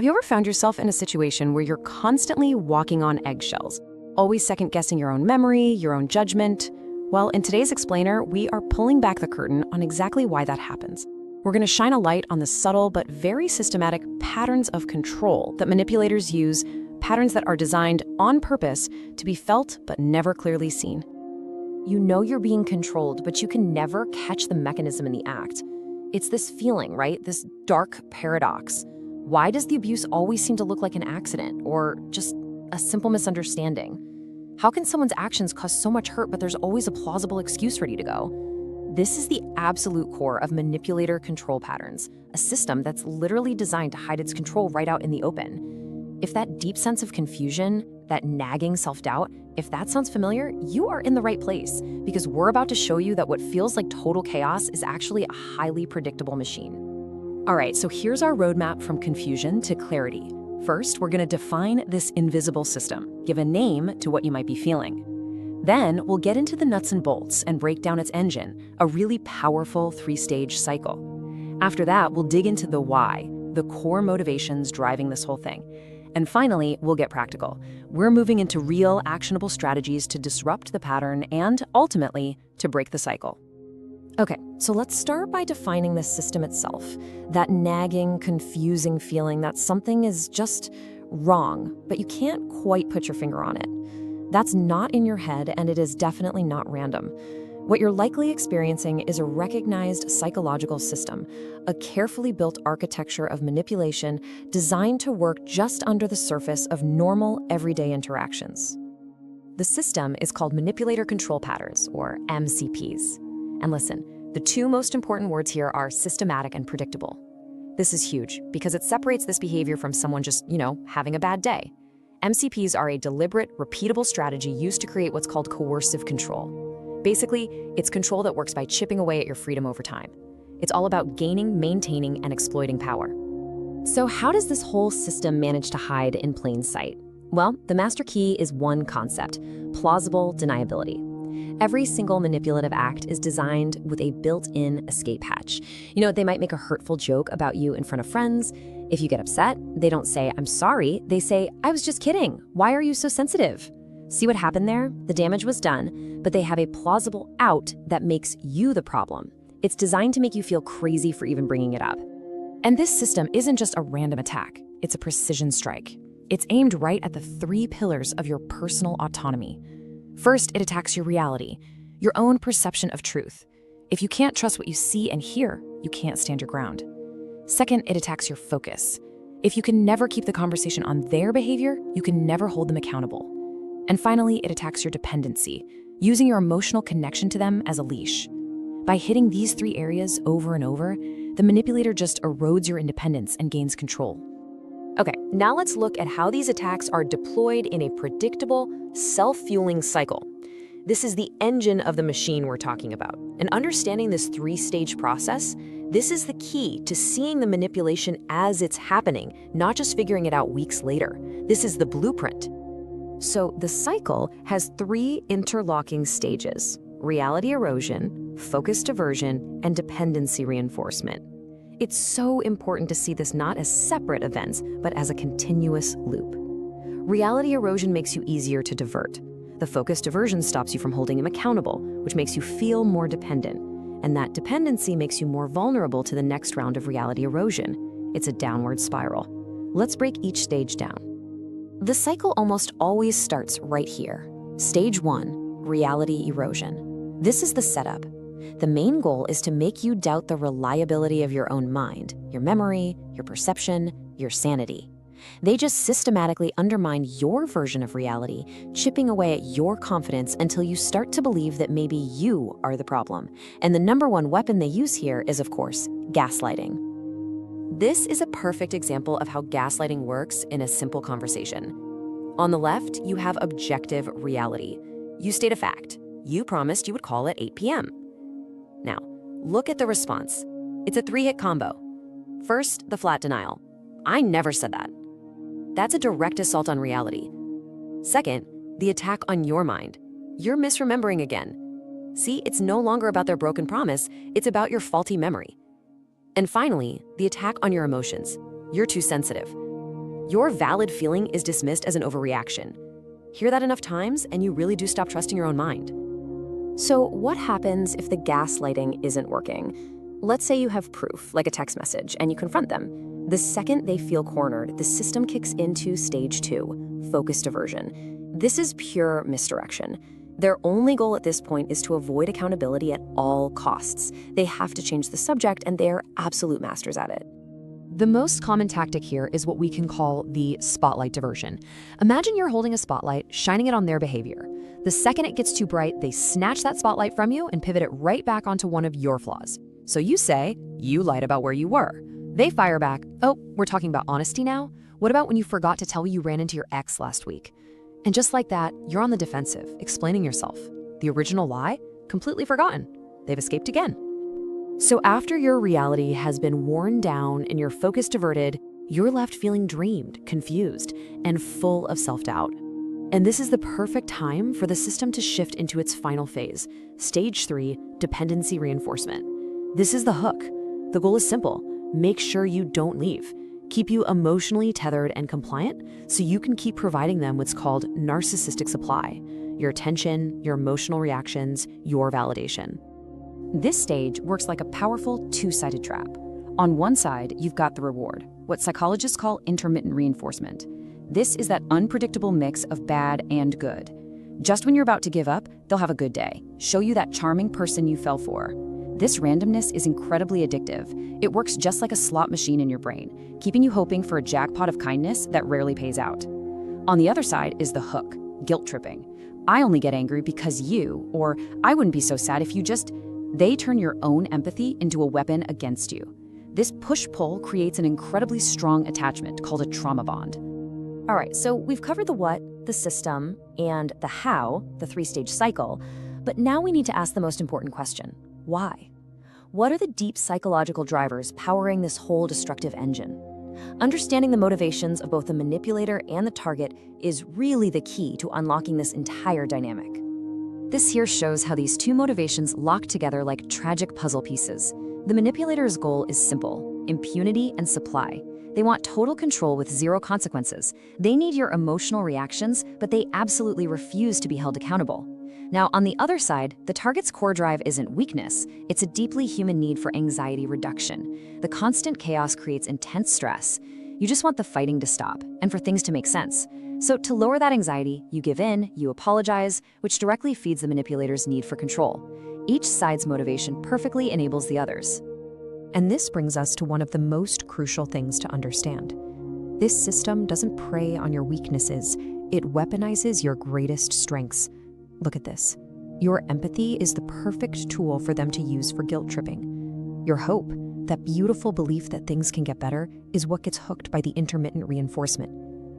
Have you ever found yourself in a situation where you're constantly walking on eggshells, always second-guessing your own memory, your own judgment? Well, in today's explainer, we are pulling back the curtain on exactly why that happens. We're going to shine a light on the subtle but very systematic patterns of control that manipulators use, patterns that are designed on purpose to be felt but never clearly seen. You know you're being controlled, but you can never catch the mechanism in the act. It's this feeling, right? This dark paradox. Why does the abuse always seem to look like an accident or just a simple misunderstanding? How can someone's actions cause so much hurt, but there's always a plausible excuse ready to go? This is the absolute core of manipulator control patterns, a system that's literally designed to hide its control right out in the open. If that deep sense of confusion, that nagging self-doubt, if that sounds familiar, you are in the right place, because we're about to show you that what feels like total chaos is actually a highly predictable machine. All right, so here's our roadmap from confusion to clarity. First, we're going to define this invisible system, give a name to what you might be feeling. Then, we'll get into the nuts and bolts and break down its engine, a really powerful three-stage cycle. After that, we'll dig into the why, the core motivations driving this whole thing. And finally, we'll get practical. We're moving into real, actionable strategies to disrupt the pattern and, ultimately, to break the cycle. Okay, so let's start by defining the system itself. That nagging, confusing feeling that something is just wrong, but you can't quite put your finger on it. That's not in your head, and it is definitely not random. What you're likely experiencing is a recognized psychological system, a carefully built architecture of manipulation designed to work just under the surface of normal, everyday interactions. The system is called Manipulator Control Patterns, or MCPs. And listen, the two most important words here are systematic and predictable. This is huge because it separates this behavior from someone just, having a bad day. MCPs are a deliberate, repeatable strategy used to create what's called coercive control. Basically, it's control that works by chipping away at your freedom over time. It's all about gaining, maintaining, and exploiting power. So how does this whole system manage to hide in plain sight? Well, the master key is one concept: plausible deniability. Every single manipulative act is designed with a built-in escape hatch. They might make a hurtful joke about you in front of friends. If you get upset, they don't say, "I'm sorry." They say, "I was just kidding. Why are you so sensitive?" See what happened there? The damage was done, but they have a plausible out that makes you the problem. It's designed to make you feel crazy for even bringing it up. And this system isn't just a random attack. It's a precision strike. It's aimed right at the three pillars of your personal autonomy. First, it attacks your reality, your own perception of truth. If you can't trust what you see and hear, you can't stand your ground. Second, it attacks your focus. If you can never keep the conversation on their behavior, you can never hold them accountable. And finally, it attacks your dependency, using your emotional connection to them as a leash. By hitting these three areas over and over, the manipulator just erodes your independence and gains control. Okay, now let's look at how these attacks are deployed in a predictable, self-fueling cycle. This is the engine of the machine we're talking about. And understanding this three-stage process, this is the key to seeing the manipulation as it's happening, not just figuring it out weeks later. This is the blueprint. So the cycle has three interlocking stages: reality erosion, focus diversion, and dependency reinforcement. It's so important to see this not as separate events, but as a continuous loop. Reality erosion makes you easier to divert. The focus diversion stops you from holding him accountable, which makes you feel more dependent. And that dependency makes you more vulnerable to the next round of reality erosion. It's a downward spiral. Let's break each stage down. The cycle almost always starts right here. Stage 1, reality erosion. This is the setup. The main goal is to make you doubt the reliability of your own mind, your memory, your perception, your sanity. They just systematically undermine your version of reality, chipping away at your confidence until you start to believe that maybe you are the problem. And the number one weapon they use here is, of course, gaslighting. This is a perfect example of how gaslighting works in a simple conversation. On the left, you have objective reality. You state a fact. You promised you would call at 8 p.m. Now, look at the response. It's a three-hit combo. First, the flat denial. "I never said that." That's a direct assault on reality. Second, the attack on your mind. You're misremembering again. See, it's no longer about their broken promise, it's about your faulty memory. And finally, the attack on your emotions. You're too sensitive. Your valid feeling is dismissed as an overreaction. Hear that enough times, and you really do stop trusting your own mind. So what happens if the gaslighting isn't working? Let's say you have proof, like a text message, and you confront them. The second they feel cornered, the system kicks into stage 2, focus diversion. This is pure misdirection. Their only goal at this point is to avoid accountability at all costs. They have to change the subject, and they're absolute masters at it. The most common tactic here is what we can call the spotlight diversion. Imagine you're holding a spotlight, shining it on their behavior. The second it gets too bright, they snatch that spotlight from you and pivot it right back onto one of your flaws. So you say, you lied about where you were. They fire back, oh, we're talking about honesty now? What about when you forgot to tell me you ran into your ex last week? And just like that, you're on the defensive, explaining yourself. The original lie? Completely forgotten. They've escaped again. So after your reality has been worn down and your focus diverted, you're left feeling dreamed, confused, and full of self-doubt. And this is the perfect time for the system to shift into its final phase, stage 3, dependency reinforcement. This is the hook. The goal is simple. Make sure you don't leave. Keep you emotionally tethered and compliant so you can keep providing them what's called narcissistic supply, your attention, your emotional reactions, your validation. This stage works like a powerful two-sided trap. On one side, you've got the reward, what psychologists call intermittent reinforcement. This is that unpredictable mix of bad and good. Just when you're about to give up, they'll have a good day, show you that charming person you fell for. This randomness is incredibly addictive. It works just like a slot machine in your brain, keeping you hoping for a jackpot of kindness that rarely pays out. On the other side is the hook, guilt tripping. I only get angry because you, or I wouldn't be so sad if you just... They turn your own empathy into a weapon against you. This push-pull creates an incredibly strong attachment called a trauma bond. All right, so we've covered the what, the system, and the how, the 3-stage cycle, but now we need to ask the most important question: why? What are the deep psychological drivers powering this whole destructive engine? Understanding the motivations of both the manipulator and the target is really the key to unlocking this entire dynamic. This here shows how these two motivations lock together like tragic puzzle pieces. The manipulator's goal is simple: impunity and supply. They want total control with zero consequences. They need your emotional reactions, but they absolutely refuse to be held accountable. Now, on the other side, the target's core drive isn't weakness. It's a deeply human need for anxiety reduction. The constant chaos creates intense stress. You just want the fighting to stop and for things to make sense. So to lower that anxiety, you give in, you apologize, which directly feeds the manipulator's need for control. Each side's motivation perfectly enables the others. And this brings us to one of the most crucial things to understand. This system doesn't prey on your weaknesses. It weaponizes your greatest strengths. Look at this. Your empathy is the perfect tool for them to use for guilt tripping. Your hope, that beautiful belief that things can get better, is what gets hooked by the intermittent reinforcement.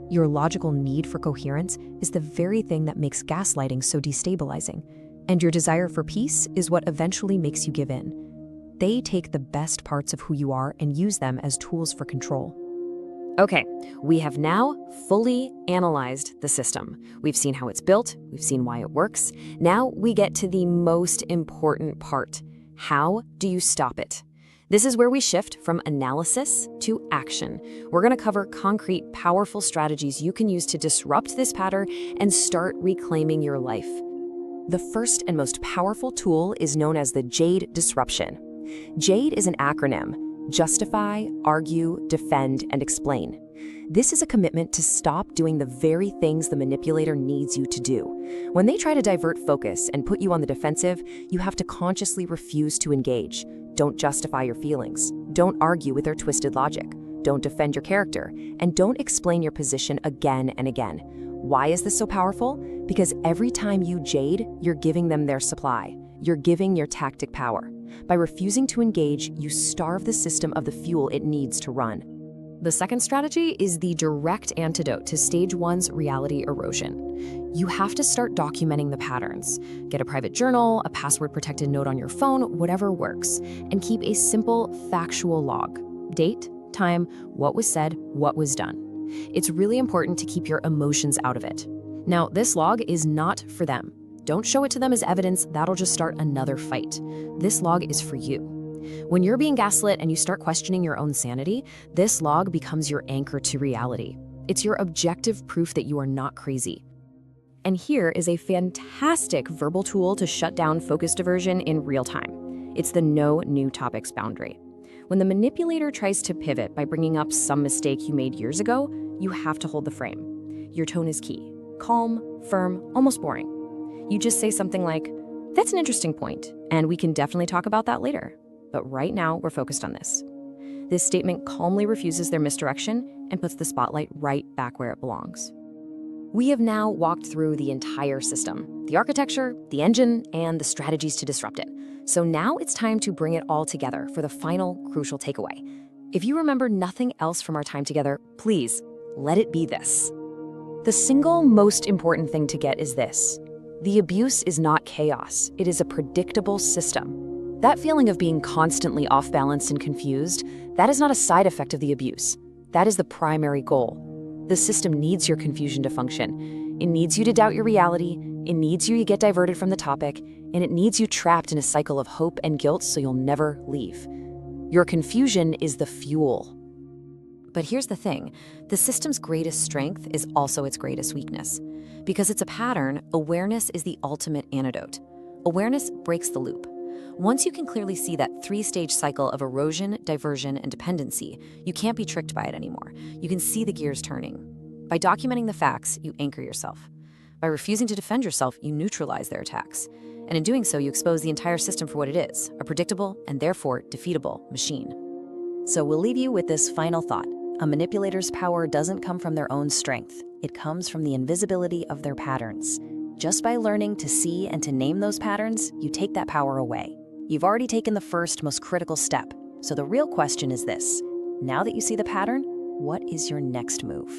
Your logical need for coherence is the very thing that makes gaslighting so destabilizing. And your desire for peace is what eventually makes you give in. They take the best parts of who you are and use them as tools for control. Okay, we have now fully analyzed the system. We've seen how it's built, we've seen why it works. Now we get to the most important part. How do you stop it? This is where we shift from analysis to action. We're going to cover concrete, powerful strategies you can use to disrupt this pattern and start reclaiming your life. The first and most powerful tool is known as the JADE Disruption. JADE is an acronym: justify, argue, defend, and explain. This is a commitment to stop doing the very things the manipulator needs you to do. When they try to divert focus and put you on the defensive, you have to consciously refuse to engage. Don't justify your feelings. Don't argue with their twisted logic. Don't defend your character. And don't explain your position again and again. Why is this so powerful? Because every time you jade, you're giving them their supply. You're giving your tactic power. By refusing to engage, you starve the system of the fuel it needs to run. The second strategy is the direct antidote to stage 1's reality erosion. You have to start documenting the patterns. Get a private journal, a password-protected note on your phone, whatever works, and keep a simple, factual log. Date, time, what was said, what was done. It's really important to keep your emotions out of it. Now, this log is not for them. Don't show it to them as evidence. That'll just start another fight. This log is for you. When you're being gaslit and you start questioning your own sanity, this log becomes your anchor to reality. It's your objective proof that you are not crazy. And here is a fantastic verbal tool to shut down focus diversion in real time. It's the no new topics boundary. When the manipulator tries to pivot by bringing up some mistake you made years ago, you have to hold the frame. Your tone is key. Calm, firm, almost boring. You just say something like, "That's an interesting point, and we can definitely talk about that later. But right now, we're focused on this." This statement calmly refuses their misdirection and puts the spotlight right back where it belongs. We have now walked through the entire system, the architecture, the engine, and the strategies to disrupt it. So now it's time to bring it all together for the final crucial takeaway. If you remember nothing else from our time together, please let it be this. The single most important thing to get is this. The abuse is not chaos. It is a predictable system. That feeling of being constantly off balance and confused, that is not a side effect of the abuse. That is the primary goal. The system needs your confusion to function. It needs you to doubt your reality, it needs you to get diverted from the topic, and it needs you trapped in a cycle of hope and guilt so you'll never leave. Your confusion is the fuel. But here's the thing, the system's greatest strength is also its greatest weakness. Because it's a pattern, awareness is the ultimate antidote. Awareness breaks the loop. Once you can clearly see that three-stage cycle of erosion, diversion, and dependency, you can't be tricked by it anymore. You can see the gears turning. By documenting the facts, you anchor yourself. By refusing to defend yourself, you neutralize their attacks. And in doing so, you expose the entire system for what it is, a predictable and therefore defeatable machine. So we'll leave you with this final thought. A manipulator's power doesn't come from their own strength. It comes from the invisibility of their patterns. Just by learning to see and to name those patterns, you take that power away. You've already taken the first, most critical step. So the real question is this. Now that you see the pattern, what is your next move?